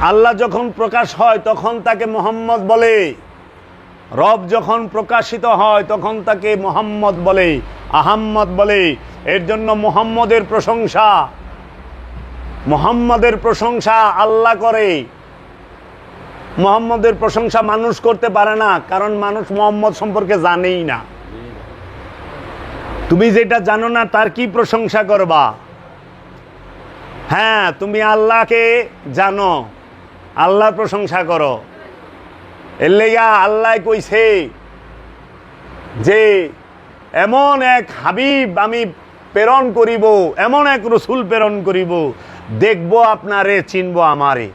আল্লাহ যখন প্রকাশ হয় তখন তাকে মুহাম্মদ বলে, রব যখন প্রকাশিত হয় তখন তাকে মুহাম্মদ বলে, আহাম্মদ বলে। এর জন্য মুহাম্মদের প্রশংসা আল্লাহ করে। মুহাম্মদের প্রশংসা মানুষ করতে পারে না, কারণ মানুষ মুহাম্মদ সম্পর্কে জানেই না। তুমি যেটা জানো না তার কি প্রশংসা করবা? হ্যাঁ, তুমি আল্লাহকে জানো, আল্লাহর প্রশংসা করো। এর লেগা আল্লাহ কইছে যে এমন এক হাবিব আমি প্রেরণ করিব, এমন এক রসুল প্রেরণ করিব, দেখবো আপনারে, চিনবো আমারে।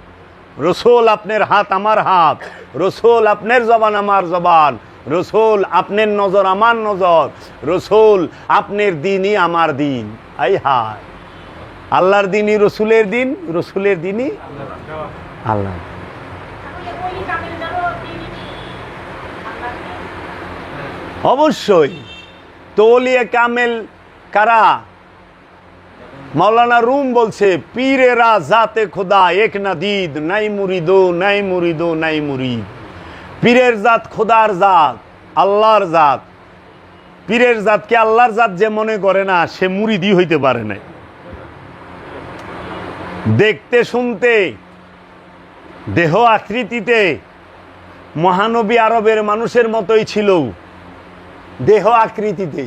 রসুল আপনার হাত আমার হাত, রসুল আপনার জবান আমার জবান, রসুল আপনার নজর আমার নজর, রসুল আপনার দিনই আমার দিন। আই হায়, আল্লাহর দিনই রসুলের দিন, রসুলের দিনই আল্লাহ। অবশ্যই তৌলিয়ে কামেল কারা? মৌলানা রুম বলছে, পীরেরা জাতে খোদা এক নাদিদ, নাই মুরিদো নাই মুরিদো নাই মুরিদ। পীরের জাত খোদার জাত, আল্লাহর জাত। পীরের জাতকে আল্লাহর জাত যে মনে করে না, সে মুরিদই হইতে পারে না। দেখতে শুনতে দেহ আকৃতিতে মহানবী আরবের মানুষের মতোই ছিল, দেহ আকৃতিতে।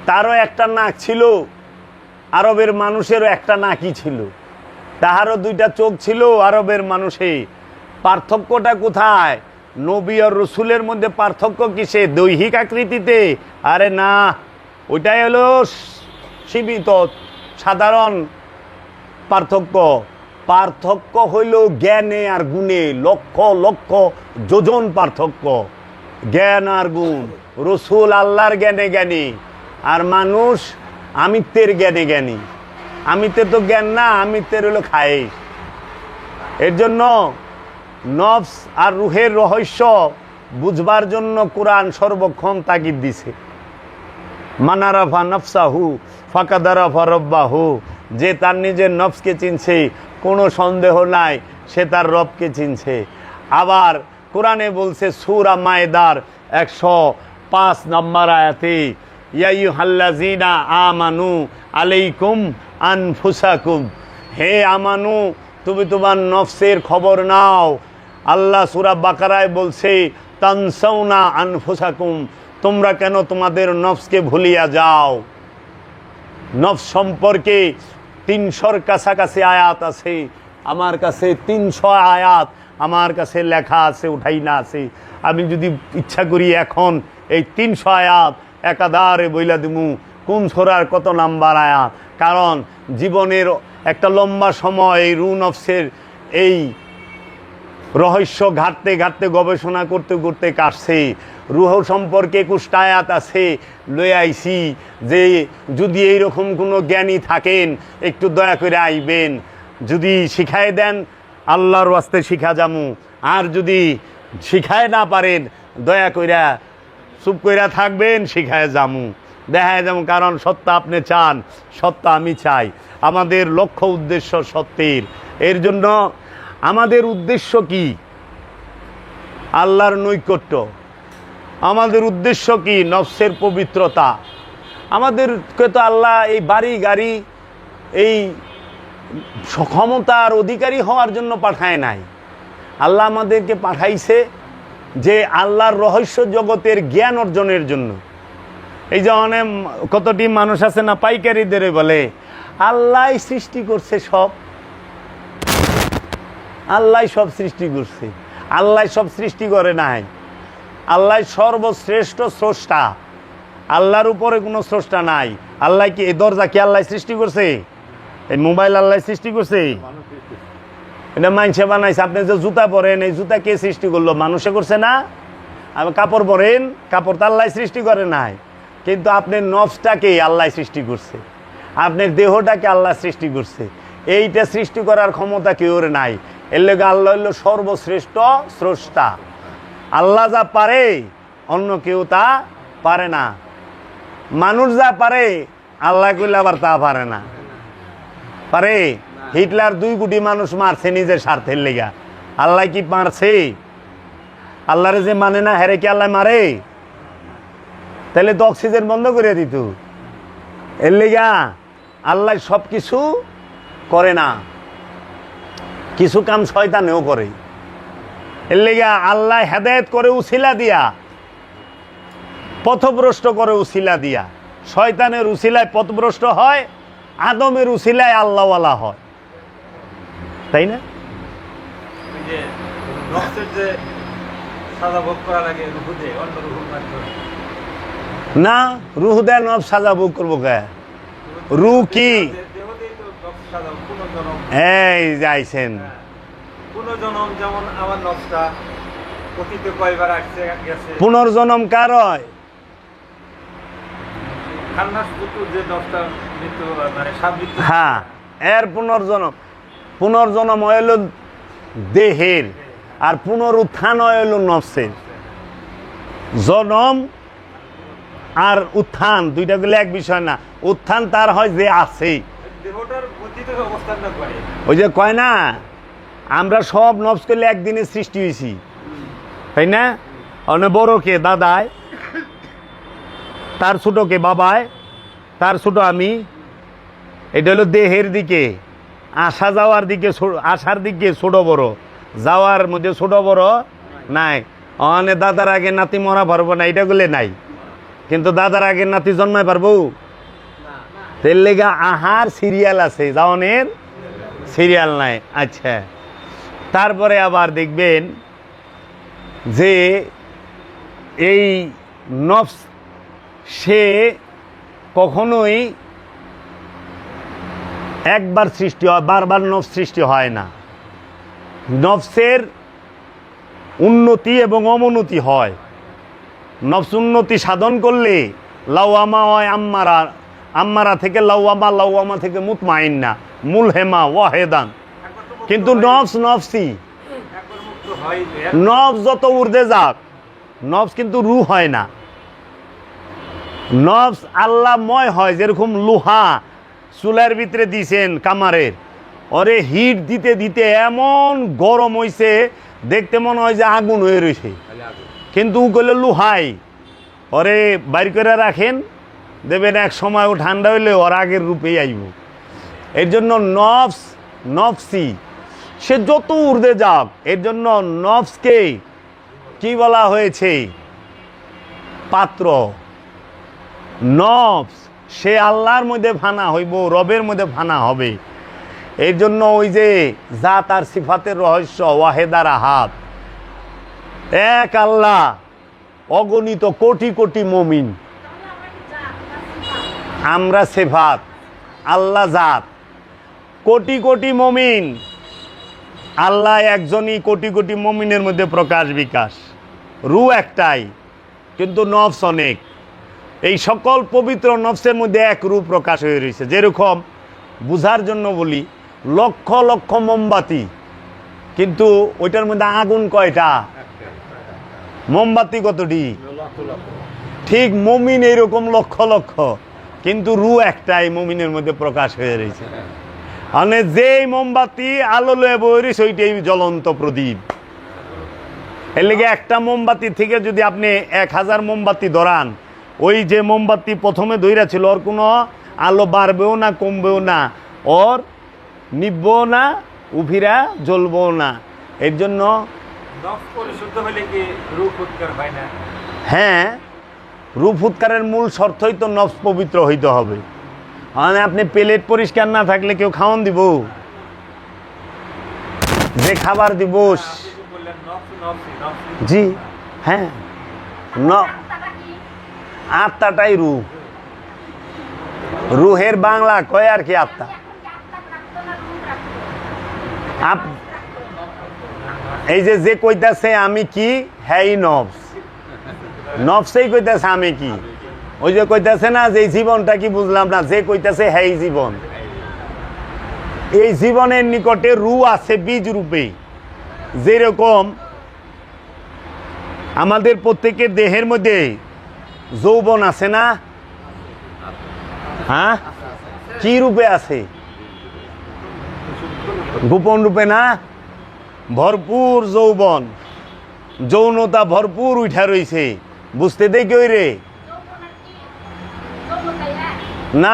তারও একটা নাক ছিল, আরবের মানুষেরও একটা নাকই ছিল, তাহারও দুইটা চোখ ছিল আরবের মানুষে। পার্থক্যটা কোথায়? নবী আর রসুলের মধ্যে পার্থক্য কিসে? দৈহিক আকৃতিতে? আরে না, ওইটাই হলো সীমিত সাধারণ পার্থক্য। পার্থক্য হইল জ্ঞানে আর গুণে, লক্ষ লক্ষ যোজন পার্থক্য। জ্ঞান আর গুণ, রসুল আল্লাহর জ্ঞানে জ্ঞানী, আর মানুষ আমিত্বের জ্ঞানে জ্ঞানী। আমিত্বের তো জ্ঞান না, আমিত্বের হলো খায়েশ। এর জন্য নফস আর রুহের রহস্য বুঝবার জন্য কোরআন সর্বক্ষণ তাগিদ দিছে। মানারাফা নফসাহু ফাকাদারাফা রব্বাহু। যে তার নিজের নফসকে চিনছে, কোনো সন্দেহ নাই সে তার রবকে চিনছে। আবার কোরআনে বলছে সূরা মায়েদার 105 নম্বর আয়াতে, ইয়া আইয়ুহাল্লাযীনা আমানু আলাইকুম আনফুসাকুম। হে আমানু, তুমি তোমার নফসের খবর নাও। আল্লাহ সূরা বাকারায় বলছে তানসাউনা আনফুসাকুম, তোমরা কেন তোমাদের নফসকে ভুলিয়া যাও। নফস সম্পর্কে 300-র কাছাকাছি আয়াত আছে। আমার কাছে 300 আয়াত আমার কাছে লেখা আছে, উঠাই না আছে। আমি যদি ইচ্ছা করি এখন এই 300 আয়াত একাধারে বইলা দিমু কোন সূরার কত নাম্বার আয়াত। কারণ জীবনের একটা লম্বা সময় এই রু নফসের এই রহস্য ঘাটতে ঘাটতে গবেষণা করতে করতে কাটছে। রুহ সম্পর্কে 21টা আয়াত আছে, লয়ে আইছি যে যদি এইরকম কোনো জ্ঞানী থাকেন একটু দয়া করে আইবেন। যদি শিখায় দেন আল্লাহর ওয়াস্তে শিখা যামু, আর যদি শিখায় না পারেন দয়া কইরা চুপ কইরা থাকবেন, শিখায় যামু, দেখায় যামু। কারণ সত্য আপনি চান, সত্য আমি চাই। আমাদের লক্ষ্য উদ্দেশ্য সত্যের। এর জন্য আমাদের উদ্দেশ্য কি? আল্লাহর নৈকট্য। আমাদের উদ্দেশ্য কি? নফসের পবিত্রতা। আমাদেরকে তো আল্লাহ এই বাড়ি গাড়ি এই ক্ষমতার অধিকারী হওয়ার জন্য পাঠায় নাই। আল্লাহ আমাদেরকে পাঠাইছে যে আল্লাহর রহস্য জগতের জ্ঞান অর্জনের জন্য। এই যে অনেক কতটি মানুষ আছে না, পাইকারিদের বলে আল্লাহ সৃষ্টি করছে সব, আল্লাহ সব সৃষ্টি করছে। আল্লাহ সব সৃষ্টি করে নাই। আল্লাহ সর্বশ্রেষ্ঠ স্রষ্টা। আল্লাহর উপরে কোনো স্রষ্টা নাই। আল্লাহ কি এই দরজা কি আল্লাহ সৃষ্টি করছে? এই মোবাইল আল্লাহ সৃষ্টি করছে? এটা মানুষে বানাইছে। আপনি যে জুতা পরেন, এই জুতা কে সৃষ্টি করলো? মানুষে করছে না? আপনি কাপড় পরেন, কাপড় তো আল্লাহ সৃষ্টি করে নাই। কিন্তু আপনার নফসটাকে আল্লাহ সৃষ্টি করছে, আপনার দেহটাকে আল্লাহ সৃষ্টি করছে। এইটা সৃষ্টি করার ক্ষমতা কেউর নাই। এর লেগে আল্লাহ হইল সর্বশ্রেষ্ঠ স্রষ্টা। আল্লাহ যা পারে অন্য কেউ তা পারে না। মানুষ যা পারে আল্লাহ কইলে আবার তা পারে না। পারে? হিটলার 2 কোটি মানুষ মারছে নিজের স্বার্থের লেগা। আল্লাহ কি মারছে? আল্লাহরে যে মানে না হেরে কি আল্লাহ মারে? তাহলে তো অক্সিজেন বন্ধ করে দিত। এর লেগা আল্লাহ সব কিছু করে না, কিছু কাম শয়তানেও করে। এর লেগা আল্লাহ হেদায়েত করে উসিলা দিয়া, পথভ্রষ্ট করে উসিলা দিয়া। শয়তানের উসিলায় পথভ্রষ্ট হয়, আদমের উসিলায় আল্লাহওয়ালা হয়, তাই না? না, রুহ দেয় নফস সাজা ভোগ করবো কে? রু কি? এই যাইছেন পুনর্জন্ম কার হয়? হ্যাঁ, এর পুনর্জন্ম হইল দেহের, আর পুনরুত্থান হইল নফসের। জনম আর উত্থান দুইটা গুলো এক বিষয় না। উত্থান তার হয় যে আছে, ওই যে কয় না আমরা সব নফস করলে একদিনে সৃষ্টি হয়েছি, তাই না? অনেক বড়কে দাদায়, তার ছোটকে বাবায়, তার ছোট আমি। এটা হলো দেহের দিকে, আসা যাওয়ার দিকে, আসার দিকে ছোট বড়, যাওয়ার মধ্যে ছোট বড় নাই। অনেক দাদার আগে নাতি মরা পারবো না, এটা গুলো নাই। কিন্তু দাদার আগে নাতি জন্মায় পারবো? তেল লেগা আহার সিরিয়াল আছে, যাওয়ানের সিরিয়াল নাই। আচ্ছা, তারপরে আবার দেখবেন যে এই নফস সে কখনোই একবার সৃষ্টি হয়, বারবার নফস সৃষ্টি হয় না। নফসের উন্নতি এবং অবনতি হয়। নফস উন্নতি সাধন করলে লাওয়ামা হয় আম্মারা, আম্মারা থেকে লাওয়ামা, লাওয়ামা থেকে মুতমাইন্না, মুলহেমা ওয়াহেদান। কিন্তু নফস নফসি, নফস যত ঊর্ধ্বে যাক, নফস কিন্তু রূহ হয় না। নফস আল্লাহময় হয়। যেরকম লোহা চুলার ভিতরে দিয়েছেন কামারের, ওরে হিট দিতে দিতে এমন গরম হয়েছে, দেখতে মনে হয় যে আগুন হয়ে রয়েছে, কিন্তু গেলে লোহাই। ওরে বাইর করে রাখেন, দেবেন এক সময় ও ঠান্ডা হইলে ওর আগের রূপেই আইব। এর জন্য নফস নফসি, সে যত ঊর্ধ্বে যাক। এর জন্য নফসকে কি বলা হয়েছে? পাত্র। নফস সে আল্লাহর মধ্যে ফানা হইব, রবের মধ্যে ফানা হবে। এর জন্য ওই যে জাত আর সিফাতের রহস্য, ওয়াহেদার আহাদ, এক আল্লাহ, অগণিত কোটি কোটি মুমিন। আমরা সিফাত, আল্লাহ জাত, কোটি কোটি মুমিন। আল্লাহ একজনই, কোটি কোটি মুমিনের মধ্যে প্রকাশ বিকাশ। রূহ একটাই, কিন্তু নফস অনেক। এই সকল পবিত্র নফসের মধ্যে এক রূপ প্রকাশ হয়ে রয়েছে। যেরকম বুঝার জন্য বলি, লক্ষ লক্ষ মোমবাতি, কিন্তু ওইটার মধ্যে আগুন কয়টা? মোমবাতি কতটি? ঠিক মুমিন এইরকম লক্ষ লক্ষ, কিন্তু রূহ একটাই মুমিনের মধ্যে প্রকাশ হয়ে রয়েছে। মানে যেই মোমবাতি আলো লয়ে বইরিস, ওইটাই জ্বলন্ত প্রদীপ। এর লেগে একটা মোমবাতি থেকে যদি আপনি 1000 মোমবাতি ধরান, ওই যে মোমবাতি প্রথমে ধইরা ছিল, ওর কোনো আলো বাড়বেও না, কমবেও না, ওর নিববেও না, উফিরা জ্বলবেও না। এর জন্য হ্যাঁ, রূপ উৎকারের মূল শর্তই তো নফস পবিত্র হইতে হবে। মানে আপনি প্লেট পরিষ্কার না থাকলে কেউ খাওয়ান দিব? যে খাবার দিব, জি হ্যাঁ, আত্মাটাই রূহ। রুহের বাংলা কয় আর কি আত্মা। এই যে কইতাছে আমি কি, হ্যাঁ নফস, নফসেই কইতাছে আমি কি। ওই যে কইতাছে না যে জীবনটা কি বুঝলাম না, যে কইতাছে হ্যাঁ জীবন। এই জীবনের নিকটে রূহ আছে বীজ রূপে। যেরকম আমাদের প্রত্যেকের দেহের মধ্যে যৌবন আছে না? হ্যাঁ, কি রূপে আছে? গোপন রূপে না, ভরপুর যৌবন, যৌনতা ভরপুর উঠা রইছে, বুঝতে দেই কই রে না।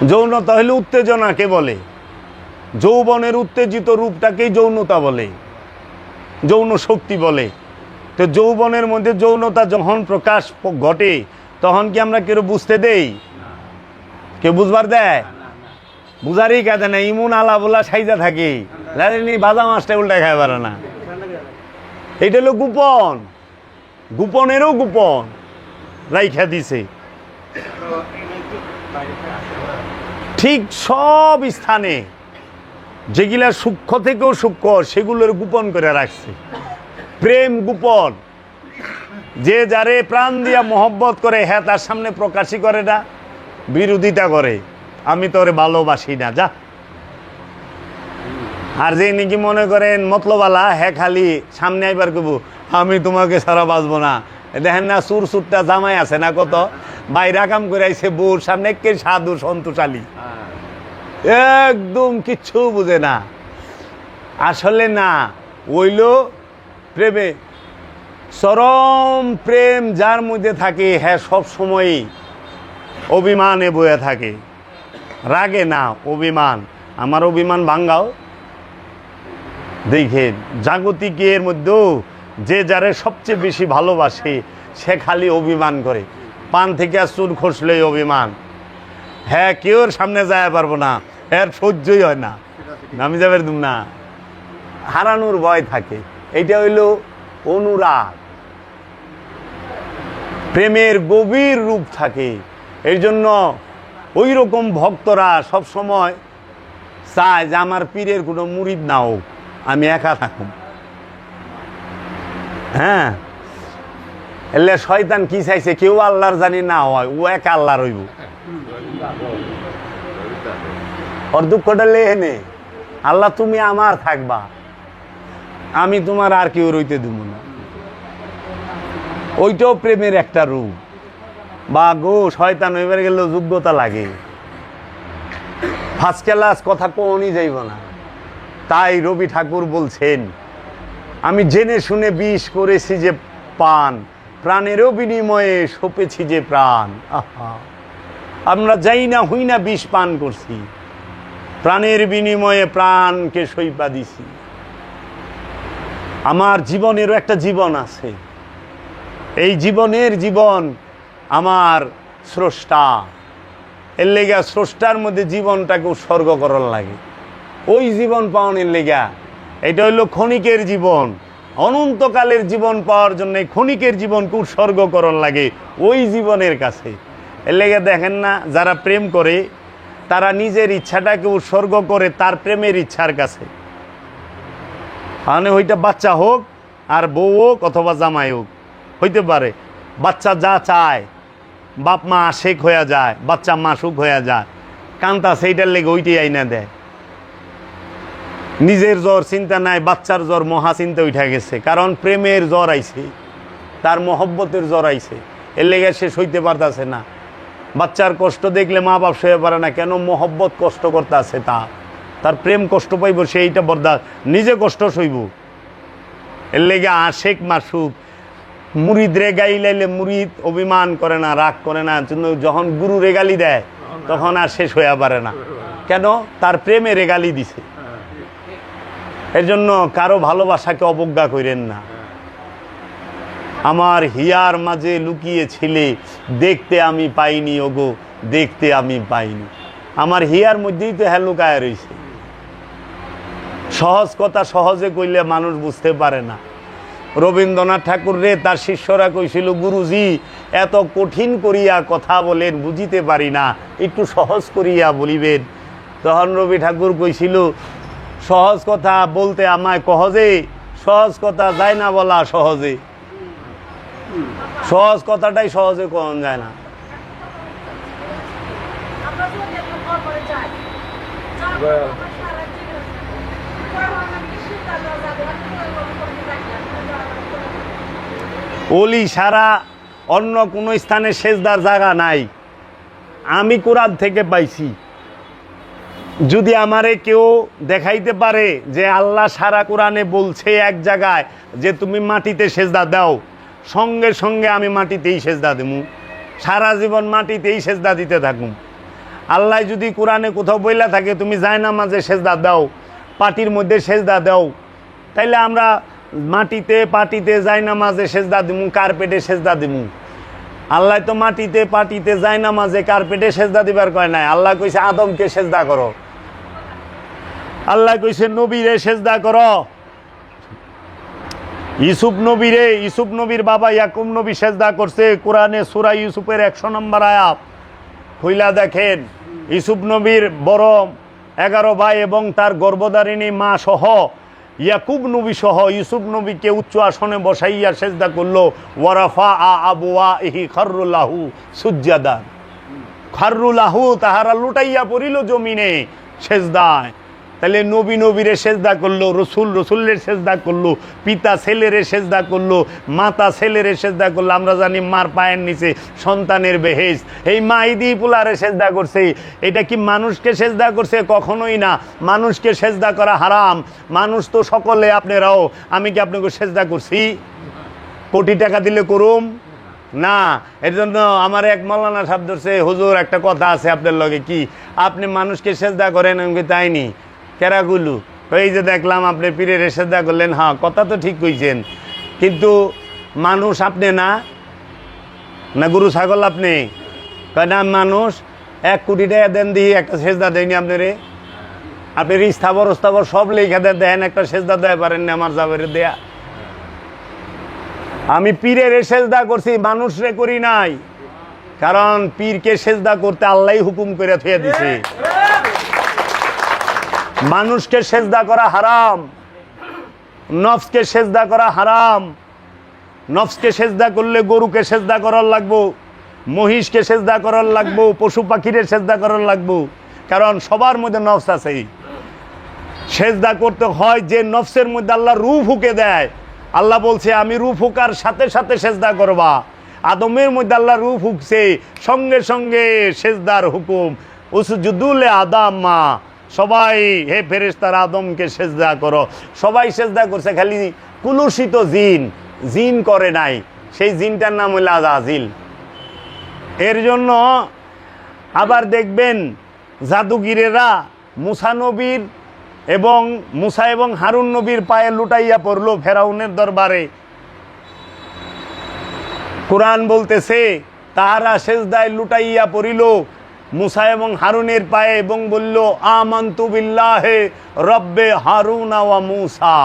যৌনতা হলে উত্তেজনাকে বলে, যৌবনের উত্তেজিত রূপটাকেই যৌনতা বলে, যৌন শক্তি বলে। তো যৌবনের মধ্যে যৌনতা যখন প্রকাশ ঘটে তখন কি আমরা কেউ বুঝতে দেই? কেউ বুঝবার দেয়? বুঝারই কাজে না, ইমুন আলা বলা সাইজা থাকে, বাজা মাছটা উল্টা খায় পারে না। এইটা হলো গোপন, গোপনেরও গোপন রাইখা দিছে। ঠিক সব স্থানে যেগুলা সূক্ষ্ম থেকেও সূক্ষ্ম সেগুলোর গোপন করে রাখছে। প্রেম গোপন, যে যারে প্রাণ দিয়া মহব্বত করে হ্যাঁ তার সামনে প্রকাশই করে না, বিরোধিতা করে, আমি তোরে ভালোবাসি না যা। আর যে নাকি মনে করেন মতলবালা, হ্যাঁ খালি সামনে আইবার কব আমি তোমাকে সারা বাঁচবো না। দেখেন না সুর সুরটা জামাই আছে না, কত বাইরা কাম করে আইছে বউর সামনে, কে সাধু সন্তোষালী, একদম কিচ্ছু বুঝে না। আসলে না, ওইল প্রেমে চরম প্রেম যার মধ্যে থাকে, হ্যাঁ সব সময়ই অভিমানে বয়ে থাকে, রাগে না, অভিমান। আমার অভিমান ভাঙ্গাও দেখেন, জাগতিকের মধ্যেও যে যারে সবচেয়ে বেশি ভালোবাসে সে খালি অভিমান করে, পান থেকে চুল খসলেই অভিমান। হ্যাঁ কেউর সামনে যায় পারবো না, এর সহ্যই হয় না, আমি যাবে না, হারানোর ভয় থাকে। এইটা হইল অনুরাগ, প্রেমের গভীর রূপ থাকে। এই জন্য ওই রকম ভক্তরা সব সময় চায় যে আমার পীরের কোনো মুরিদ না হোক, আমি একা থাকুম। হ্যাঁ, এলে শয়তান কি চাইছে, কেউ আল্লাহর জানি না হয়, ও একা আল্লাহর হইব। ওর দুঃখটা লেহে নে, আল্লাহ তুমি আমার থাকবা, আমি তোমার আর কেউ রইতে দেব না। ওইটাও প্রেমের একটা রূপ। বা গো শয়তান হইবার গেলেও যোগ্যতা লাগে, ফার্স্ট ক্লাস কথা কোনই যাইব না। তাই রবি ঠাকুর বলছেন, আমি জেনে শুনে বিষ করেছি যে পান, প্রাণেরও বিনিময়ে সপেছি যে প্রাণ। আহা, আমরা যাই না হই না বিষ পান করছি, প্রাণের বিনিময়ে প্রাণকে সইপা দিছি। আমার জীবনেরও একটা জীবন আছে, এই জীবনের জীবন আমার স্রষ্টা, এর লেগা স্রষ্টার মধ্যে জীবনটাকে উৎসর্গ করার লাগে। ওই জীবন পাওয়ানোর লেগা, এটা হইল ক্ষণিকের জীবন, অনন্তকালের জীবন পাওয়ার জন্য ক্ষণিকের জীবনকে উৎসর্গ করার লাগে ওই জীবনের কাছে। এর লেগে দেখেন না, যারা প্রেম করে তারা নিজের ইচ্ছাটাকে উৎসর্গ করে তার প্রেমের ইচ্ছার কাছে। মানে ওইটা বাচ্চা হোক আর বউ হোক অথবা জামাই হোক, হইতে পারে বাচ্চা যা চায়, বাপ মা আশেক হয়ে যায়, বাচ্চা মাসুক হয়ে যায়, কান্তা সেইটার লেগে ওইটাই আইনা দেয়। নিজের জ্বর চিন্তা নাই, বাচ্চার জ্বর মহা চিন্তা উঠে গেছে, কারণ প্রেমের জ্বর আইছে, তার মহব্বতের জ্বর আইছে, এর লেগে সে সইতে পারতেছে না। বাচ্চার কষ্ট দেখলে মা বাপ সয়ে পারে না, কেন মহব্বত কষ্ট করতে আছে, তার প্রেম কষ্ট পাইব, সেইটা বরদাস্ত, নিজে কষ্ট সইব। এর লেগে আশেক মাসুক মুরিদ রে গালি লাইলে মুরিদ অভিমান করে না, রাগ করে না, যখন গুরু রেগালি দেয় তখন আর শেষ হয়ে পারে না, কেন তার প্রেমে রেগালি দিছে। এর জন্য কারো ভালোবাসাকে অবজ্ঞা করেন না। আমার হিয়ার মাঝে লুকিয়েছিলে, দেখতে আমি পাইনি ওগো, দেখতে আমি পাইনি। আমার হিয়ার মধ্যেই তো হ্যাঁ লুকায় রয়েছে। সহজ কথা সহজে কইলে মানুষ বুঝতে পারে না। রবীন্দ্রনাথ ঠাকুর রে তার শিষ্যরা কইছিল, গুরুজি এত কঠিন করিয়া কথা বলেন, বুঝিতে পারি না, একটু সহজ করিয়া বলিবেন। তখন রবি ঠাকুর কইছিল, সহজ কথা বলতে আমায় কহজে, সহজ কথা যায় না বলা সহজে। সহজ কথাটাই সহজে কখন যায় না। ওলি সারা অন্য কোনো স্থানে সেজদার জায়গা নাই, আমি কোরআন থেকে পাইছি। যদি আমারে কেউ দেখাইতে পারে যে আল্লাহ সারা কোরআনে বলছে এক জায়গায় যে তুমি মাটিতে সেজদা দাও, সঙ্গে সঙ্গে আমি মাটিতেই সেজদা দেবো, সারা জীবন মাটিতেই সেজদা দিতে থাকুম। আল্লাহ যদি কোরআনে কোথাও বইলা থাকে তুমি জায়নামাজে সেজদা দাও, পাটির মধ্যে সেজদা দাও, তাইলে আমরা মাটিতে পাটিতে জায়নামাজে সেজদা দিমু, কার্পেটে সেজদা দিমু। আল্লাহ তো মাটিতে পাটিতে জায়নামাজে কার্পেটে সেজদা দিবার কয় নাই। আল্লাহ কইছে আদমকে সেজদা করো, আল্লাহ কইছে নবীরে সেজদা করো, ইউসুফ নবীর বাবা ইয়াকুব নবী সেজদা করছে। কোরআনে সূরা ইউসুফের 100 নম্বর আয়াত খুইলা দেখেন, ইউসুফ নবীর বড় 11 ভাই এবং তার গর্ভধারিণী মা সহ ইয়াকুব নবী সহ ইউসুফ নবীকে উচ্চ আসনে বসাইয়া সেজদা করলো। ওয়ারাফা আবওয়াইহি খাররুলাহু সুজ্জাদা, খাররুলাহু তাহারা লুটাইয়া পড়িল জমিনে সেজদায়। তাহলে নবীরে সেজদা করলো, রসুলের সেজদা করলো, পিতা ছেলেরে সেজদা করলো, মাতা ছেলেরে সেজদা করলো। আমরা জানি মার পায়ের নিচে সন্তানের বেহেশত, এই মাইদি পুলারে সেজদা করছে। এটা কি মানুষকে সেজদা করছে? কখনোই না। মানুষকে সেজদা করা হারাম। মানুষ তো সকলে, আপনারাও। আমি কি আপনাকে সেজদা করছি? কোটি টাকা দিলে করুম না। এর জন্য আমার এক মৌলানা সাহেব ধরছে, হুজুর একটা কথা আছে আপনার লগে, কি আপনি মানুষকে সেজদা করেন? আমি তাইনি কেরাগুলু, এই যে দেখলাম আপনি পীরের সেজদা করলেন। হ্যাঁ, কথা তো ঠিক কইছেন, কিন্তু মানুষ আপনি না, না গরু ছাগল আপনি? কয় না মানুষ। 1 কোটি টাকা দেন দিয়ে একটা সেজদা দেয়নি আপনারে? আপনি স্থাবর সব লেখা দেন, একটা সেজদা দেয় পারেন না আমার জাবেরে দেয়া? আমি পীরের সেজদা করছি, মানুষরে করি নাই। কারণ পীরকে সেজদা করতে আল্লাহই হুকুম করে থুয়ে দিছে। মানুষকে সেজদা করা হারাম, নফসকে সেজদা করা হারাম। নফসকে সেজদা করলে গরুকে সেজদা করার লাগবো, মহিষকে সেজদা করার লাগবো, পশু পাখিরে সেজদা করার লাগবো। কারণ সবার মধ্যে নফস আছে। সেজদা করতে হয় যে নফসের মধ্যে আল্লাহ রূহ ফুঁকে দেয়। আল্লাহ বলছে আমি রূহ ফুঁকার সাথে সাথে সেজদা করবা। আদমের মধ্যে আল্লাহ রূহ ফুঁকছে, সঙ্গে সঙ্গে সেজদার হুকুম। উসজুদুলে আদম মা, সবাই হে ফেরেশতারা আদমকে সেজদা করো। সবাই সেজদা করছে, খালি কুলুষিত জিন করে নাই। সেই জিনটার নাম হইল আজাজিল। এর জন্য আবার দেখবেন জাদুগিরেরা মুসা এবং হারুন নবীর পায়ে লুটাইয়া পড়লো ফেরাউনের দরবারে। কোরআন বলতেছে তাহারা সেজদায় লুটাইয়া পড়িল মুসা এবং হারুনের পায়ে এবং বলল আমানতু বিল্লাহি রব্বে হারুনা ওয়া মুসা,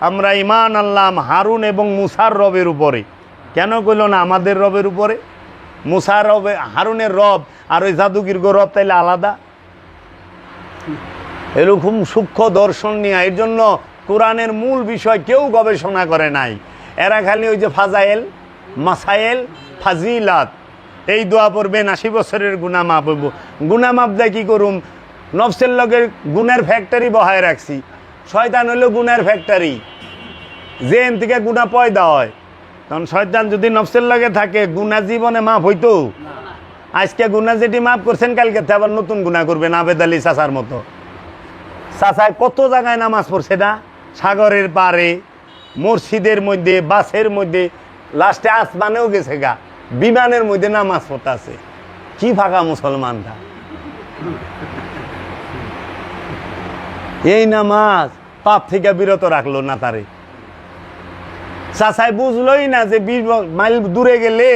আমরা ঈমান আনলাম হারুন এবং মুসার রবের উপরে। কেন কইল না আমাদের রবের উপরে? মুসার রবে, হারুনের রব আর ওই জাদুগির রব তাইলে আলাদা? এরকম সূক্ষ্ম দর্শন নিয়ে। এর জন্য কোরআনের মূল বিষয় কেউ গবেষণা করে নাই। এরা খালি ওই যে ফাজাইল, মাসাইল, ফাজিলাত, এই দোয়া পড়বেন 80 বছরের গুনাহ মাপ হইব। গুনাহ মাপ দেয় কি করুম? নফসের লগে গুনার ফ্যাক্টরি বহায় রাখছি। শয়তান হইল গুনার ফ্যাক্টরি, যে এন থেকে গুনাহ পয়দা হয়। কারণ শয়তান যদি নফসের লগে থাকে, গুনাহ জীবনে মাপ হইতো? আজকে গুনাহ যেটি মাপ করছেন, কালকে আবার নতুন গুনাহ করবেন। আবেদ আলী চাচার মতো। চাচায় কত জায়গায় নামাজ পড়ছে না? সাগরের পারে, মসজিদের মধ্যে, বাসের মধ্যে, লাস্টে আসমানেও গেছে গা, বিমানের মধ্যে নামাজ পড়তে আছে। কি ফাঁকা মুসলমানটা! এই নামাজ পাপ থেকে বিরত রাখলো না তারে। চাচাই বুঝলোই না যে 20 মাইল দূরে গেলে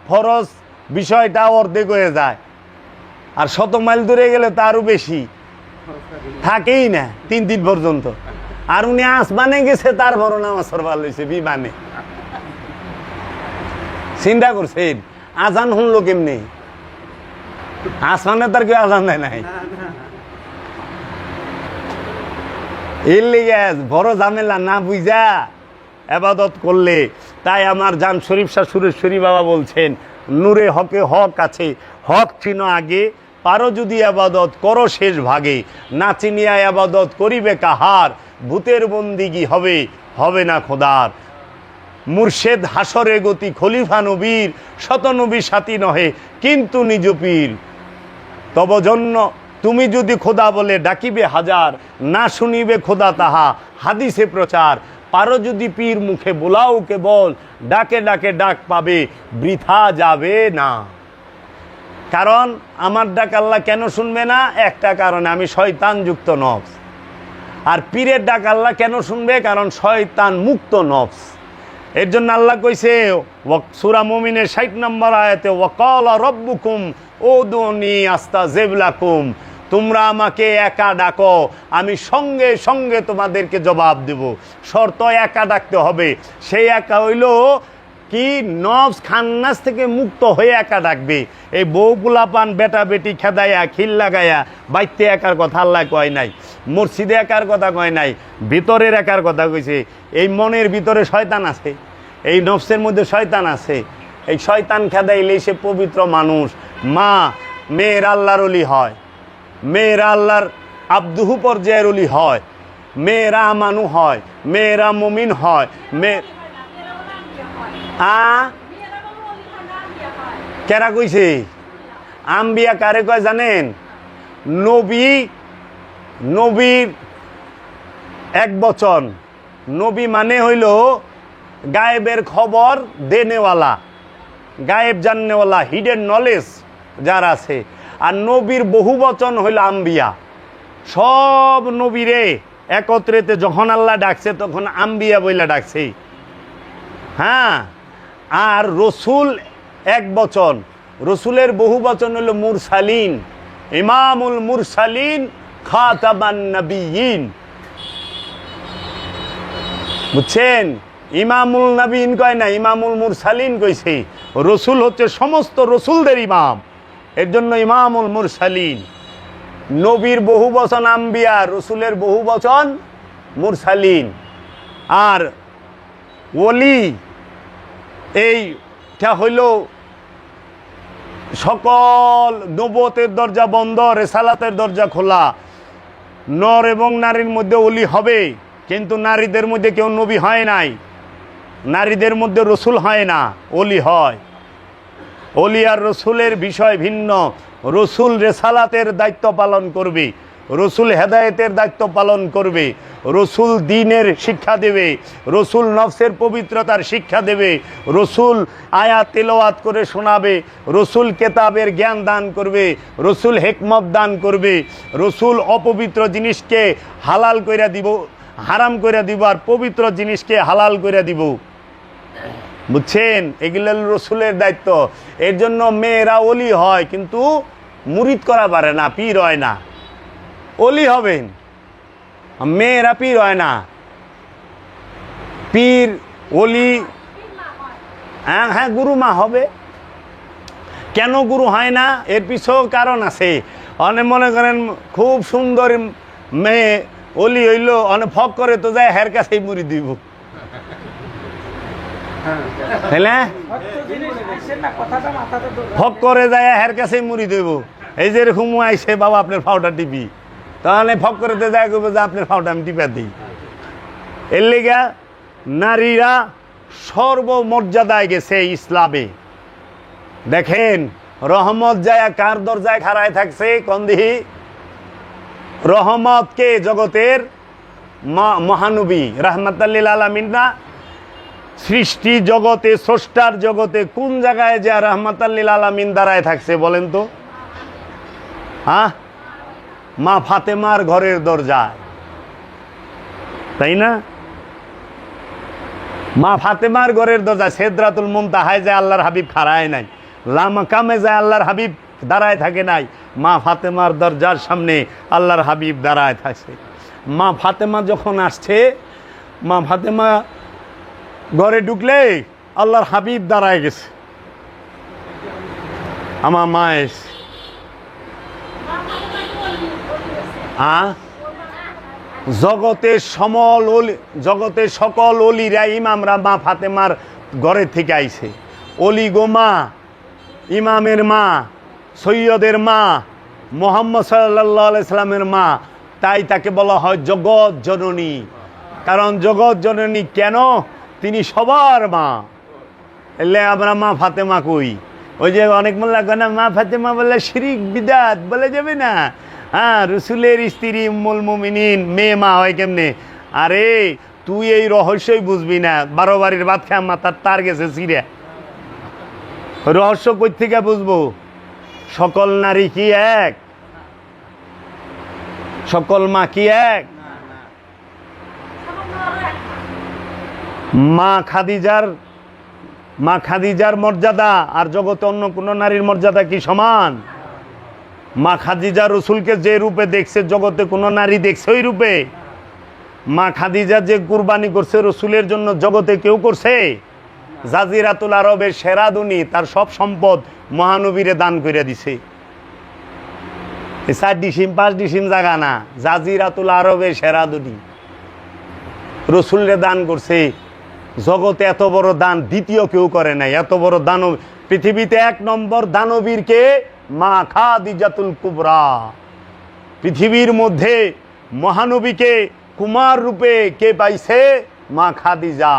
ফরজ বিষয়টা অর্ধেক হয়ে যায়, আর 100 মাইল দূরে গেলে তারও বেশি থাকেই না 3 দিন পর্যন্ত। আর উনি আসমানে গেছে, তার বড় নামাজ পড়বার লইছে বিমানে। চিন্তা করছেন আজান শুনলো কেমনি? আসমানে তার কেউ আজান দেয় নাই। এর লেগে বড় ঝামেলা না বুঝা এবাদত করলে। তাই আমার জান শরীফ শাহ সুরেশ্বরী বাবা বলছেন, নূরে হকে হক আছে, হক চিনো আগে, পারো যদি আবাদত করো শেষ ভাগে, না চিনিয়া আবাদত করিবে কাহার, ভূতের বন্দিগি হবে না খোদার। মুর্শেদ হাসরে গতি খলিফা নবীর, শত নবী সাথী নহে কিন্তু নিজ পীর, তুমি যদি খোদা বলে ডাকিবে হাজার, না শুনিবে খোদা তাহা হাদিসে প্রচার। পারো যদি পীর মুখে বোলাও কেবল, ডাকে ডাকে ডাক পাবে বৃথা যাবে না। কারণ আমার ডাক আল্লাহ কেন শুনবে না? একটা কারণে, আমি শয়তান যুক্ত নফস। আর পীরের ডাক আল্লাহ কেন শুনবে? কারণ শয়তান মুক্ত নফস। এর জন্য আল্লাহ কইছে সূরা মুমিনের 60 নম্বর আয়াতে, ওয়াকালা রব্বুকুম উদুনি আস্তাজিব লাকুম, তোমরা আমাকে একা ডাকো, আমি সঙ্গে সঙ্গে তোমাদেরকে জবাব দেব। শর্ত একা ডাকতে হবে। সেই একা হইল কি? নফস খান্নাস থেকে মুক্ত হয়ে একা ডাকবে। এই বউ পোলাপান বেটা বেটি খেদাইয়া খিল লাগাইয়া বাইতে একার কথা আল্লাহ কয় নাই, মসজিদে একার কথা কয় নাই, ভিতরের একার কথা কইছে। এই মনের ভিতরে শয়তান আছে, এই নফসের মধ্যে শয়তান আছে। এই শয়তান খেদাইলেই সে পবিত্র মানুষ। মা মেয়ের আল্লাহর ওলি হয়, মেয়েরা আল্লাহর আব্দুহু পর্যায়ের ওলি হয়, মেয়েরা আমানু হয়, মেয়েরা মুমিন হয়। কেরা কইছে? আম্বিয়া কারে কয় জানেন? নবী, নবীর এক বচন। নবী মানে হইল গায়েবের খবর দেনেওয়ালা, গায়েব জাননেওয়ালা, হিডেন নলেজ যার আছে। আর নবীর বহু বচন হইল আম্বিয়া। সব নবীরে একত্রেতে যখন আল্লাহ ডাকছে তখন আম্বিয়া বইলা ডাকছে। হ্যাঁ, আর রসুল এক বচন, রসুলের বহু বচন হলো মুরসালিন, ইমামুল মুরসালিন খাতাবান নবিয়িন। বুঝছেন? ইমামুল নবীন কয় না, ইমামুল মুরসালিন কইছে। রসুল হচ্ছে সমস্ত রসুলদের ইমাম, এর জন্য ইমামুল মুরসালিন। নবীর বহু বচন আম্বিয়া, রসুলের বহু বচন মুরসালিন। আর ওলি এইটা হইল সকল নবুয়তের দরজা বন্ধ, রেসালাতের দরজা খোলা। নর এবং নারীর মধ্যে ওলি হবে, কিন্তু নারীদের মধ্যে কেউ নবী হয় নাই, নারীদের মধ্যে রসুল হয় না, ওলি হয়। ওলি আর রসুলের বিষয় ভিন্ন। রসুল রেসালাতের দায়িত্ব পালন করবে, রসুল হেদায়েতের দায়িত্ব পালন করবে, রসুল দ্বীনের শিক্ষা দেবে, রসুল নফসের পবিত্রতার শিক্ষা দেবে, রসুল আয়াত তেলাওয়াত করে শোনাবে, রসুল কেতাবের জ্ঞান দান করবে, রসুল হিকমত দান করবে, রসুল অপবিত্র জিনিসকে হালাল কইরা দিব, হারাম কইরা দিব, আর পবিত্র জিনিসকে হালাল কইরা দিব। বুঝছেন? এগুলো রসুলের দায়িত্ব। এর জন্য মেয়েরা ওলি হয়, কিন্তু মুরিদ করা পারে না, পীর হয় না। ওলি হবেন, মেয়েরা পীর হয় না। পীর ওলি, হ্যাঁ হ্যাঁ, গুরু মা হবে। কেন গুরু হয় না? এর পিছনেও কারণ আছে। অনেক মনে করেন খুব সুন্দর মেয়ে ওলি হইল, অনেক ফক করে তো যায় হের কাছেই মুড়ি দিব, ফক করে যায় হের কাছেই মুড়ি দেব। এই যে এরকম আইসে, বাবা আপনার ফাউটা টিপি, তাহলে ফক করে যায় করবো যে আপনার ফাউটা আমি টিপা দিই। এর লেগা নারীরা সর্বমর্যাদায় গেছে ইসলামে। দেখেন রহমত যায় কার দরজায় খাড়ায় থাকছে? কন্দিহি রহমত কে? জগতের মহানবী রাহমাতাল লিল আলামিন না? সৃষ্টি জগতে, স্রষ্টার জগতে কোন জায়গায় যে রাহমাতাল লিল আলামিন দাঁড়ায় থাকছে বলেন তো? হ্যাঁ, মা ফাতেমার ঘরের দরজায়, তাই না? মা ফাতেমার ঘরের দরজা সিদরাতুল মুনতাহায় যায় আল্লাহর হাবিব খাড়ায় নাই, লামাকামে যায় আল্লাহর হাবিব দাঁড়ায় থাকে নাই, মা ফাতেমার দরজার সামনে আল্লাহর হাবিব দাঁড়ায় থাকছে। মা ফাতেমা যখন আসছে, মা ফাতেমা ঘরে ঢুকলে আল্লাহর হাবিব দাঁড়ায় গেছে। আমার মা এসে জগতের সমল ওলি, জগতের সকল অলিরা ইমামরা মা ফাতেমার ঘরে থেকে আইছে। অলি গো মা, ইমামের মা, সৈয়দের মা, মোহাম্মদ সাল্লাল্লাহু আলাইহি সাল্লামের মা, তাই তাকে বলা হয় জগৎ জননী। কারণ জগৎ জননী কেন? তিনি সবার মা। এলে আমরা মা ফাতেমা কই? ওই যে অনেক মোল্লা কয় না মা ফাতেমা বলে শিরিক বিদাত, বলে যাবে না। হ্যাঁ, রসুলের স্ত্রী উম্মুল মুমিনিন মেয়ে মা হয় কেমনে? আরে তুই এই রহস্যই বুঝবি না, 12 বাড়ির ভাত খা মাথার তার গেছে সিরিয়া। রহস্য কই থেকে বুঝবো? সকল নারী কি এক? সকল মা কি এক? মা খাদিজার মর্যাদা আর জগতে অন্য কোন নারীর মর্যাদা কি সমান? মা খাদিজা রসুলকে যে রূপে দেখছে জগতে কোনো নারী দেখছে ওই রূপে? মা খাদিজা যে কুরবানি করছে রসুলের জন্য জগতে কেউ করছে? জাজিরাতুল আরবের সেরা ধনী তার সব সম্পদ মহানবীরে দান করে দিছে। 4 ডিসিম 5 ডিসিম জায়গা না, জাজিরাতুল আরবের সেরা ধনী রসুলরে দান করছে। জগতে এত বড় দান দ্বিতীয় কেউ করে নাই। এত বড় দানব পৃথিবীতে 1 নম্বর দানবীর কে? মা খাদিজাতুল কুবরা। পৃথিবীর মধ্যে মহানবীকে কুমার রূপে কে পাইছে? মা খাদিজা।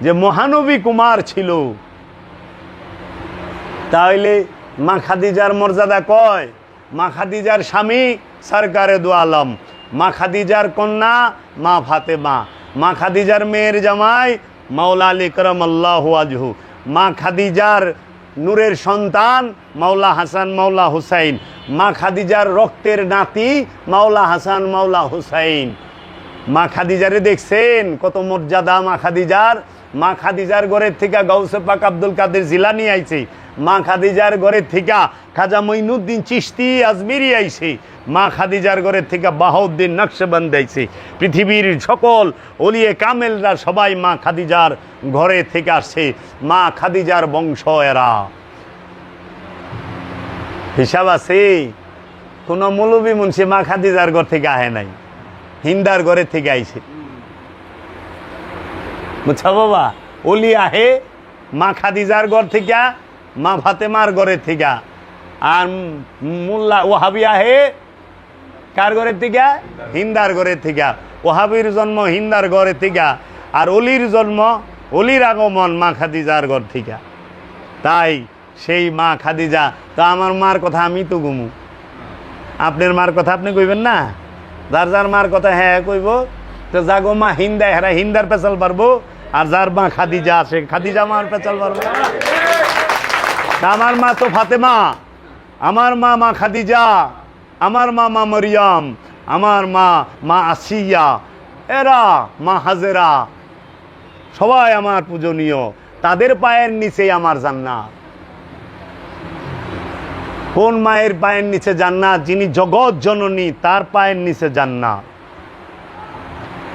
যে মহানবী কুমার ছিল, তাহলে মা খাদিজার মর্যাদা কয়? মা খাদিজার স্বামী সরকারে দু আলম, মা খাদিজার কন্যা মা ফাতেমা, মা খাদিজার মেয়ের জামাই মাওলা আলী কারামাল্লাহু ওয়াজহু, মা খাদিজার নূরের সন্তান মাওলা হাসান মাওলা হুসাইন, মা খাদিজার রক্তের নাতি মাওলা হাসান মাওলা হুসাইন। মা খাদিজারে দেখছেন কত মর্যাদা মা খাদিজার? মা খাদিজার ঘরের থেকে গাউসে পাক আব্দুল কাদের জিলানি আইছে, মা খাদিজার ঘরের থেকে খাজা মঈনুদ্দিন চিশতি আজমিরি আইছে, মা খাদিজার ঘরের থেকে বাহাউদ্দিন নকশবন্দি আইছে। পৃথিবীর সকল ওলিয়ে কামেলরা সবাই মা খাদিজার ঘরে থেকে আসছে। মা খাদিজার বংশ এরা। হিসাব আছে? কোন মৌলবী মুন্সি মা খাদিজার ঘর থেকে আহে নাই, হিন্দার ঘরের থেকে আইছে। বুঝছা বাবা? ওলি আহে মা খাদিজার ঘর থেকে, মা ফাতেমার ঘরের থেকে। আর মোল্লা ওহাবি আহে কার ঘরের থেকে? হিন্দার ঘরের থেকে। ওহাবির জন্ম হিন্দার ঘরের থেকে, আর অলির জন্ম, অলির আগমন মা খাদিজার ঘর থেকে। তাই সেই মা খাদিজা। তো আমার মার কথা আমি তো গুমু, আপনার মার কথা আপনি কইবেন না? যার যার মার কথা হ্যাঁ কইব। তো যাগো মা হিন্দা, হেরা হিন্দার পেঁচাল পারবো, আর যার মা খাদিজা আছে খাদিজা মার পেঁচাল পারবো। আমার মা তো ফাতেমা, আমার মা মা খাদিজা, আমার মা মা মরিয়ম, আমার মা মা আসিয়া, এরা মা হাজেরা, সবাই আমার পূজনীয়। তাদের পায়ের নিচে আমার জান্নাত। কোন মায়ের পায়ের নিচে জান্নাত? যিনি জগৎ জননী, তার পায়ের নিচে জান্নাত।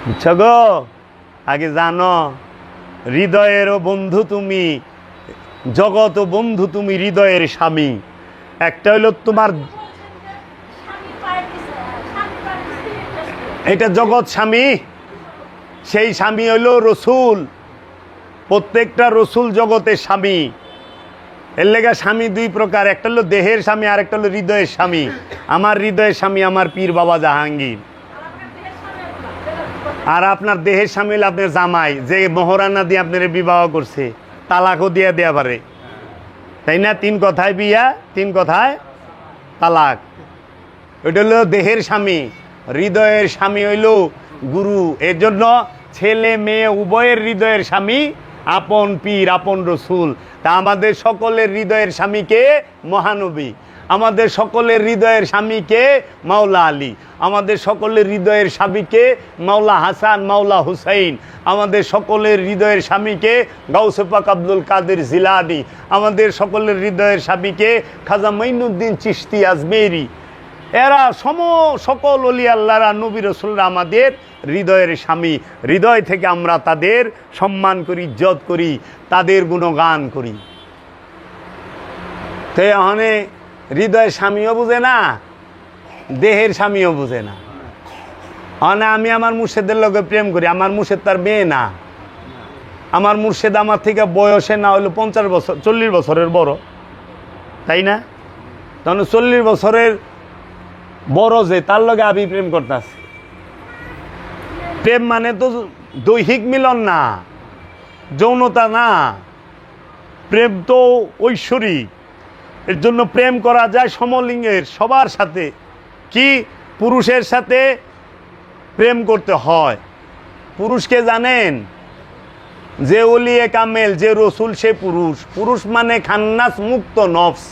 বুঝছো গো? আগে জানো, হৃদয়েরও বন্ধু তুমি, জগৎ বন্ধু তুমি, হৃদয়ের স্বামী। একটা হইল তোমার, এটা জগৎ স্বামী, সেই স্বামী হইল রসুল। প্রত্যেকটা রসুল জগতের স্বামী। এর লেগা স্বামী 2 প্রকার, একটা হলো দেহের স্বামী, আর একটা হলো হৃদয়ের স্বামী। আমার হৃদয়ের স্বামী আমার পীর বাবা জাহাঙ্গীর। আর আপনার দেহের স্বামী হলো আপনার জামাই, যে মোহরানা দিয়ে আপনার বিবাহ করছে, তালাকও দিয়ে দেয়া পারে, তাই না? 3 কথায় বিয়া, 3 কথায় তালাক। ওইটা হলো দেহের স্বামী। হৃদয়ের স্বামী হইল গুরু। এর জন্য ছেলে মেয়ে উভয়ের হৃদয়ের স্বামী আপন পীর, আপন রসুল। তা আমাদের সকলের হৃদয়ের স্বামীকে মহানবী, আমাদের সকলের হৃদয়ের স্বামীকে মাওলা আলী, আমাদের সকলের হৃদয়ের স্বামীকে মাওলা হাসান মাওলা হুসাইন, আমাদের সকলের হৃদয়ের স্বামীকে গাউসে পাক আব্দুল কাদের জিলানি, আমাদের সকলের হৃদয়ের স্বামীকে খাজা মঈনুদ্দিন চিশতি আজমেরি। এরা সকল ওলি আল্লাহরা, নবী রসুলরা আমাদের হৃদয়ের স্বামী। হৃদয় থেকে আমরা তাদের সম্মান করি, ইজ্জত করি, তাদের গুণগান করি। তো এখানে হৃদয়ের স্বামীও বুঝে না, দেহের স্বামীও বুঝে না। মানে আমি আমার মুর্শেদের লোকে প্রেম করি, আমার মুর্শেদ তার মেয়ে না। আমার মুর্শেদ আমার থেকে বয়সে না হইলো 50 বছর 40 বছরের বড়, তাই না? তখন 40 বছরের বড় যে, তার লগে আমি প্রেম করতেছি। প্রেম মানে তো দৈহিক মিলন না, যৌনতা না, প্রেম তো ঐশ্বরিক। এর জন্য প্রেম করা যায় সমলিঙ্গের সবার সাথে। কি পুরুষের সাথে প্রেম করতে হয়। পুরুষকে জানেন, যে ওলিয়ে কামেল, যে রসুল, সে পুরুষ। পুরুষ মানে খান্নাস মুক্ত নফস।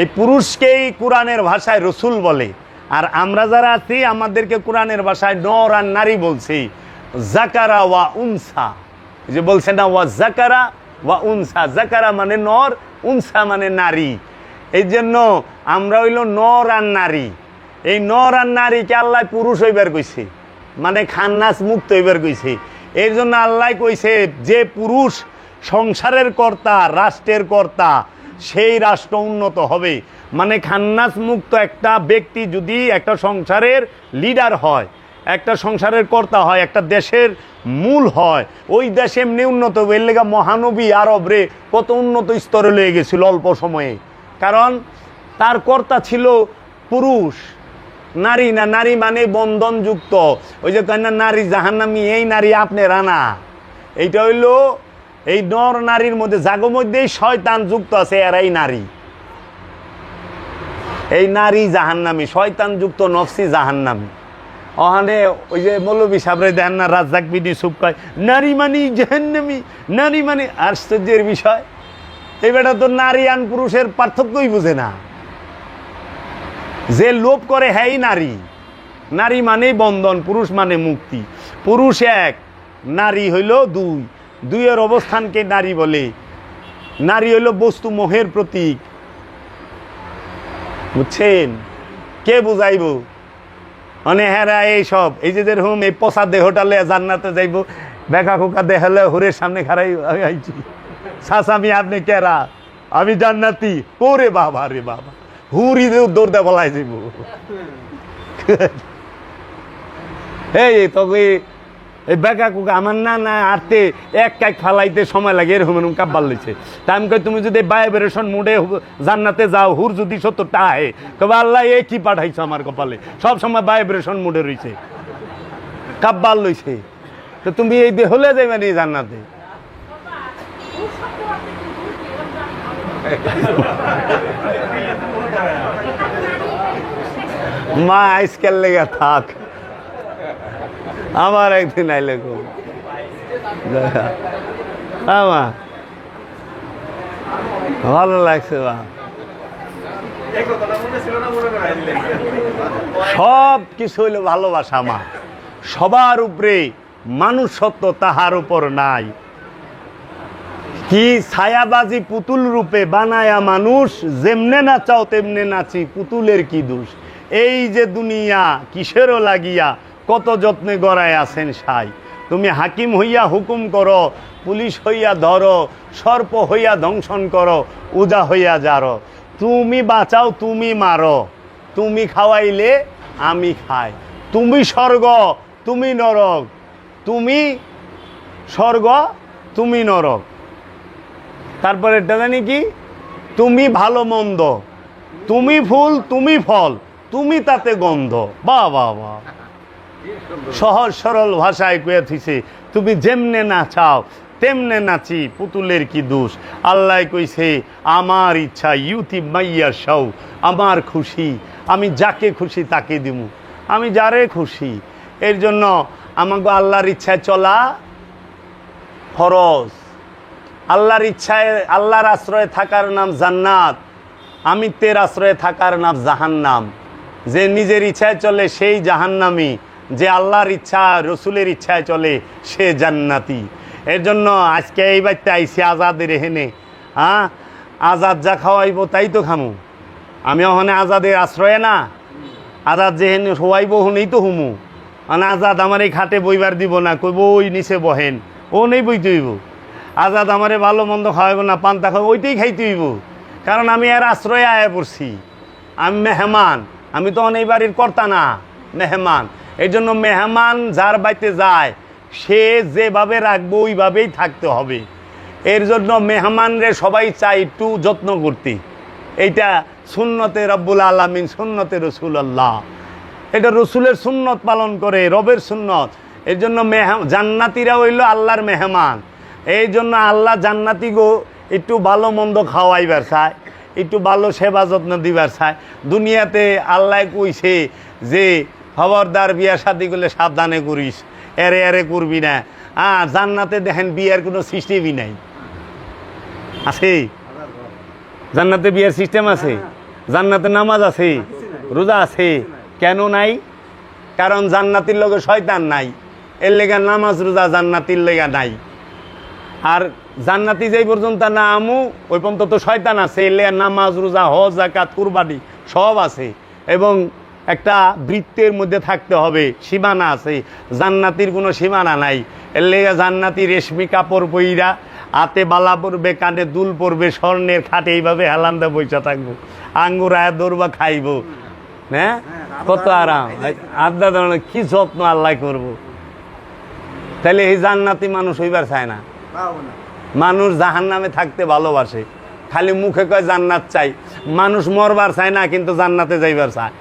এই পুরুষকেই কোরআনের ভাষায় রসুল বলে। আর আমরা যারা আছি আমাদেরকে কোরআনের ভাষায় নর আর নারী বলছি। জাকারা ওয়া উনসা, যে বলছে না, ওয়া জাকারা ওয়া উনসা। জাকারা মানে নর, উনসা মানে নারী। এই জন্য আমরা হইল নর আর নারী। এই নর আর নারীকে আল্লাহ পুরুষ হইবার কইছে, মানে খান্নাস মুক্ত হইবার কইছে। এর জন্য আল্লাহ কইছে যে পুরুষ সংসারের কর্তা, রাষ্ট্রের কর্তা, সেই রাষ্ট্র উন্নত হবে। মানে খান্নাস মুক্ত একটা ব্যক্তি যদি একটা সংসারের লিডার হয়, একটা সংসারের কর্তা হয়, একটা দেশের মূল হয়, ওই দেশ এমনি উন্নত হবে। এর লেগা মহানবী আরব রে কত উন্নত স্তরে লেগে গেছিল অল্প সময়ে, কারণ তার কর্তা ছিল পুরুষ, নারী না। নারী মানে বন্ধনযুক্ত। ওই যে কয় না, নারী জাহান্নামী, এই নারী আপনি রানা। এইটা হইল এই নর নারীর মধ্যে, জাগো মধ্যেই শয়তান যুক্ত আছে, এরাই নারী। এই নারী জাহান্নামী, শয়তান যুক্ত নফসি জাহান্নামী। ওখানে ওই যে মৌলবী সাবরে দেন না, রাজ্জাক বিডি সুপ কয় নারী মানি জাহান্নামী, নারী মানে। আশ্চর্যের বিষয়, এই বেটা তো নারী আর পুরুষের পার্থক্যই বুঝে না। যে লোভ করে হ্যাঁ নারী। নারী মানেই বন্ধন, পুরুষ মানে মুক্তি। পুরুষ এক, নারী হইল দুই। দুইয়ের অবস্থানকে নারী বলে। নারী হইল বস্তু মোহের প্রতীক, বুঝছেন? কে বুঝাইব? মানে হেরা এইসব, এই যে যেরকম এই পচা দেহটালে জান্নাতে যাইব, বেকা খোকা দেহলে হুরের সামনে খারাই আইছি, সাসামি আপনি কেরা, আমি জান্নাতি। ওরে বাবা রে বাবা, হুরি দৌড়তে বলাই যাইব। এই তবে এই বেকা কুকা আমার না না আরতে এক কাক ফালাইতে সময় লাগে, এরকম এরকম কাব্বার লইছে। তা আমি কই, তুমি যদি ভাইব্রেশন মুডে জান্নাতে যাও, হুর যদি 70টা আহে, তবে আল্লাহ এ কি পাঠাইছো আমার কপালে, সব সময় ভাইব্রেশন মুডে রইছে, কাব্বার লইছে। তো তুমি এই দেহলে যাইবা নি জান্নাতে? মা আজকাল লেগে থাক, আমার একদিন আইলে খুব আমার ভালো লাগছে। বা সব কিছু হইলো ভালোবাসা। মা সবার উপরে মানুষ সত্য, তাহার উপর নাই। কি ছায়াবাজি পুতুল রূপে বানায়া মানুষ, যেমনে নাচাও তেমনে নাচি, পুতুলের কি দোষ। এই যে দুনিয়া কিসেরও লাগিয়া, কত যত্নে গড়ায় আছেন সাই। তুমি হাকিম হইয়া হুকুম করো, পুলিশ হইয়া ধরো, সর্প হইয়া দংশন করো, উজা হইয়া যারো। তুমি বাঁচাও, তুমি মারো, তুমি খাওয়াইলে আমি খাই। তুমি স্বর্গ, তুমি নরক, তুমি স্বর্গ, তুমি নরক। তারপরে এটা জানি কি, তুমি ভালো মন্দ, তুমি ফুল, তুমি ফল, তুমি তাতে গন্ধ। বাহ বাহ বাহ, সহজ সরল ভাষায় কয়ে থিছে, তুমি যেমনে নাচাও তেমনে নাচি, পুতুলের কি দোষ। আল্লাহ কইছে আমার ইচ্ছা, ইউতি মাইয়া সাউ, আমার খুশি, আমি যাকে খুশি তাকে দিমু, আমি যারে খুশি। এর জন্য আমাকে আল্লাহর ইচ্ছায় চলা ফরজ। আল্লাহর ইচ্ছায়, আল্লাহর আশ্রয়ে থাকার নাম জান্নাত, আমিত্বের আশ্রয়ে থাকার নাম জাহান্নাম। যে নিজের ইচ্ছায় চলে সেই জাহান্নামী, যে আল্লাহর ইচ্ছা রসুলের ইচ্ছায় চলে সে জান্নাতি। এর জন্য আজকে এই বাড়িতে আইসি আজাদের এহেনে। হ্যাঁ, আজাদ যা খাওয়াইব তাই তো খামু। আমি ওখানে আজাদের আশ্রয়ে না, আজাদ যেহেনে হওয়াইব হুনেই তো হুমু। মানে আজাদ আমার এই খাটে বইবার দিব না, কইব ওই নিচে বহেন, ও নেই বইতে হইব। আজাদ আমারে ভালো মন্দ খাওয়াইব না, পান্তা খাওয়াই, ওইটাই খাইতে হইব, কারণ আমি এর আশ্রয়ে আয়া পড়ছি। আমি মেহমান, আমি তখন এই বাড়ির কর্তা না, মেহমান। এই জন্য মেহমান যার বাড়িতে যায় সে যেভাবে রাখবো ওইভাবেই থাকতে হবে। এর জন্য মেহমানরে সবাই চাই একটু যত্ন করতে। এইটা সুন্নতে রব্বুল আলামিন, সুন্নতে রসুল্লাহ, এটা রসুলের সুন্নত পালন করে, রবের সুন্নত। এর জন্য জান্নাতিরা হইল আল্লাহর মেহমান। এই জন্য আল্লাহ জান্নাতি গো একটু ভালো মন্দ খাওয়াইবার চায়। একটু ভালো সেবা যত্ন দিবার চায়। দুনিয়াতে আল্লাহ কইছে যে খবরদার বিয়া শাদি করলে সাবধানে করিস, এরে এরে করবি না। জান্নাতে দেখেন বিয়ার কোনো সিস্টেমই নাই। আছে জান্নাতে বিয়ার সিস্টেম আছে? জান্নাতে নামাজ আছে, রোজা আছে। কেন নাই? কারণ জান্নাতির লগে শয়তান নাই, এর লেগা নামাজ রোজা জান্নাতির লেগা নাই। আর জান্নাতি যেই পর্যন্ত না আমু ওই পর্যন্ত তো শয়তান আছে, এর লেগা নামাজ রোজা হজ যাকাত কুরবানি সব আছে। এবং একটা বৃত্তের মধ্যে থাকতে হবে, সীমানা আছে। জান্নাতির কোনো সীমানা নাই। এর লেগা জান্নাতি রেশমি কাপড় পইরা, হাতে বালা পরবে, কানে দুল পরবে, স্বর্ণের খাটে এইভাবে হেলান্দা বইসা থাকবো, আঙ্গুর আয়া দৌড়বা খাইবো। হ্যাঁ, কত আরাম। আড্ডা ধরনের কি যত্ন আল্লাহ করবো। তাহলে এই জান্নাতি মানুষ হইবার চায় না। মানুষ জাহান্নামে থাকতে ভালোবাসে, খালি মুখে কয় জান্নাত চাই। মানুষ মরবার চায় না, কিন্তু জান্নাতে যাইবার চায়।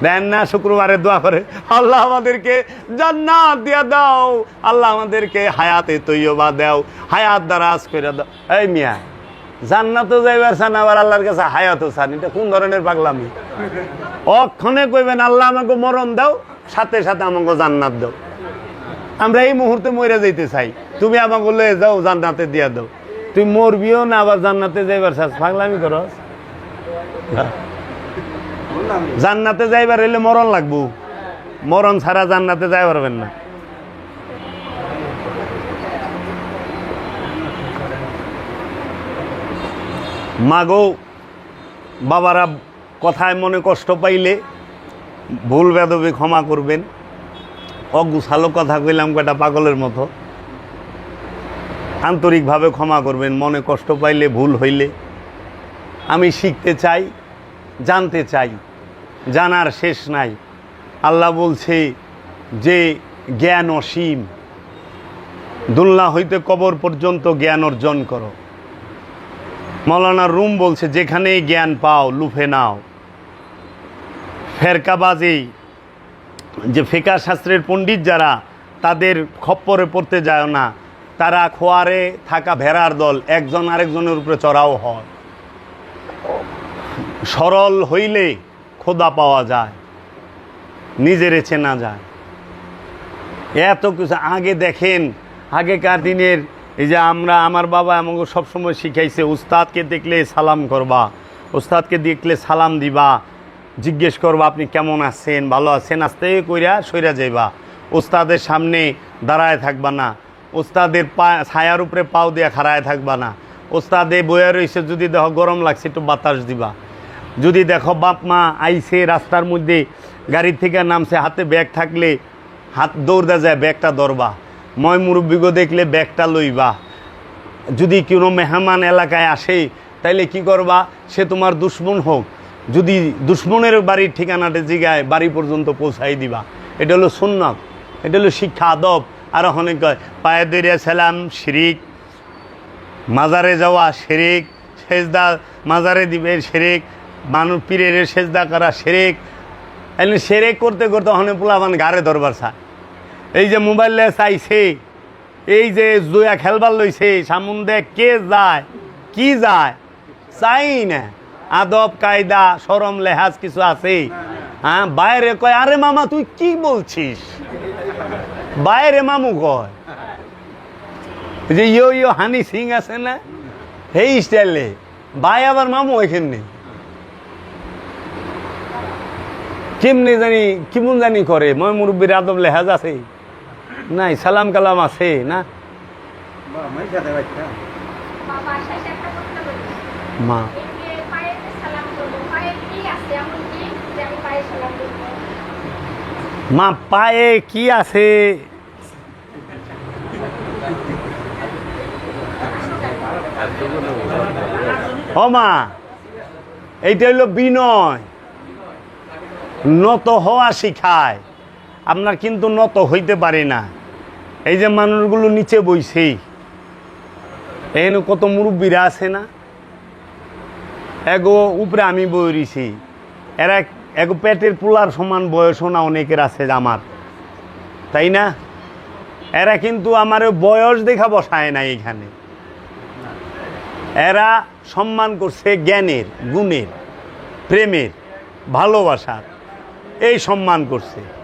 দেন না শুক্রবারে দোয়া করে, আল্লাহ আমাদেরকে জান্নাত দিয়া দাও, আল্লাহ আমাদেরকে হায়াতে তৈয়বা দাও, হায়াত দারাজ করে দাও। এই মিয়া, জান্নাতও যাইবার চান, আবার আল্লাহর কাছে হায়াতও চান। এটা কোন ধরনের পাগলামি? অক্ষণে কইবেন আল্লাহ আমাকে মরণ দাও, সাথে সাথে আমাকে জান্নাত দাও। আমরা এই মুহূর্তে মরে যাইতে চাই, তুমি আমাকে লয়ে যাও, জান্নাতে দিয়া দাও। তুই মরবিও না, আবার জান্নাতে যাইবার চাস, পাগলামি করস। জান্নাতে যাইবার হইলে মরণ লাগবো, মরণ ছাড়া জান্নাতে যাই পারবেন না। মাগো বাবারা, কথায় মনে কষ্ট পাইলে ভুল বেদবি ক্ষমা করবেন। অগুছালো কথা কইলাম কয়টা পাগলের মতো, আন্তরিকভাবে ক্ষমা করবেন। মনে কষ্ট পাইলে, ভুল হইলে। আমি শিখতে চাই, জানতে চাই, জানার শেষ নাই। আল্লাহ বলছে যে জ্ঞান অসীম, দুনিয়া হইতে কবর পর্যন্ত জ্ঞান অর্জন করো। মৌলানা রুম বলছে যেখানেই জ্ঞান পাও লুফে নাও। ফেরকাবাজি, যে ফিকাহ শাস্ত্রের পণ্ডিত যারা, তাদের খপ্পরে পড়তে যায় না। তারা খোয়ারে থাকা ভেড়ার দল, একজন আরেকজনের উপরে চড়াও হয়। সরল হইলে খোদা পাওয়া যায়, নিজেরে চেনা যায়। এত কিছু আগে দেখেন, আগেকার দিনের এই যে আমার বাবা আমাকে সবসময় শিখাইছে, উস্তাদকে দেখলে সালাম করবা, উস্তাদকে দেখলে সালাম দিবা, জিজ্ঞেস করবা আপনি কেমন আছেন, ভালো আছেন, আস্তে কইরা সইরা যাইবা। উস্তাদের সামনে দাঁড়ায় থাকবা না, উস্তাদের ছায়ার উপরে পাও দিয়া খাড়ায় থাকবা না। উস্তাদে বইয়া রয়েছে, যদি দেখো গরম লাগছে একটু বাতাস দিবা। যদি দেখো বাপ মা আইছে রাস্তার মধ্যে, গাড়ি থেকে নামছে, হাতে ব্যাগ থাকলে হাত দৌড়া যায়, ব্যাগটা ধরবা। ময় মুরব্বিগো দেখলে ব্যাগটা লইবা। যদি কোনো মেহমান এলাকায় আসে, তাইলে কি করবা, সে তোমার দুশ্মন হোক, যদি দুশ্মনের বাড়ির ঠিকানাটা জিগায়, বাড়ি পর্যন্ত পৌঁছাই দিবা। এটা হলো সুন্নাত, এটা হলো শিক্ষা, আদব। আর অনেক পায়ে দরিয়া সালাম শিরিক, মাজারে যাওয়া শিরিক, সেজদা মাজারে দিবে শিরিক, মানুষ পীরের সেজদা করা শিরিক। এমনি শিরিক করতে করতে অনেক পোলাপান ঘাড়ে ধরবার চা। এই যে মোবাইল চাইছে, এই যে জুয়া খেলবার লইছে, সামুন্দে কে যায় কি যায় চাই না। আদব কায়দা শরম লেহাজ কিছু আছে? হ্যাঁ, বাইরে কয় আরে মামা তুই কি বলছিস, বাইরে মামু কয় যে ইয়ো হানি সিং আছে না, এই স্টাইলে ভাই আবার মামু এখানে কেমনি জানি কেমন জানি করে। ময় মুরব্বীর আদব লেহাজ আছে নাই, সালাম কালাম আছে না? মা মা পায়ে কি আছে? ও মা, এইটা হইল বিনয়, নত হওয়া শিখায়। আপনার কিন্তু নত হইতে পারে না। এই যে মানুষগুলো নিচে বইছে, এখানে কত মুরব্বীরা আছে না, এগো উপরে আমি বই রইছি, এরা এগো পেটের পোলার সমান বয়সও না অনেকের আছে আমার, তাই না? এরা কিন্তু আমার বয়স দেখা বসায় না এখানে। এরা সম্মান করছে জ্ঞানের, গুণের, প্রেমের, ভালোবাসার, এই সম্মান করছে।